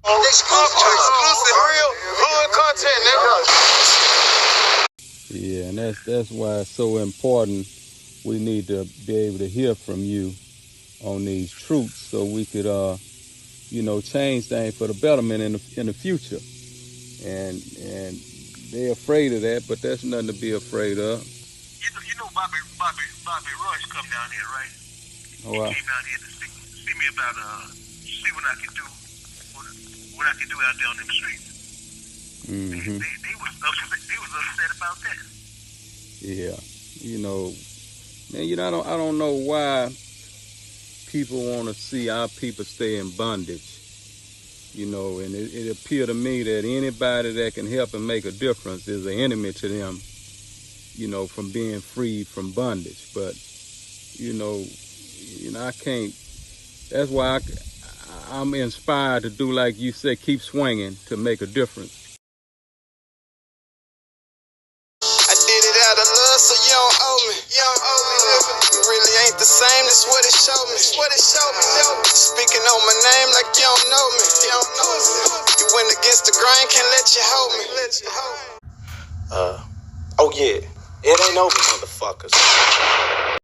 Exclusive, real hood content, nigga. Yeah, and that's why it's so important. We need to be able to hear from you on these truths so we could, change things for the betterment in the future. And they're afraid of that, but there's nothing to be afraid of. You know Bobby Rush come down here, right? Oh, he came down here to see me about see what I can do, what I can do out there on them streets. Mm-hmm. They was upset about that. Yeah, man, I don't know why people want to see our people stay in bondage. And it appears to me that anybody that can help and make a difference is an enemy to them, from being freed from bondage. But, I can't, that's why I'm inspired to do like you said, keep swinging to make a difference. I did it out of love, so you don't owe me. Nigga. You really ain't the same, that's what it showed me. Nigga. Speaking on my name like you don't know me. You went against the grain, can't let you hold me. Oh yeah, it ain't over, motherfuckers.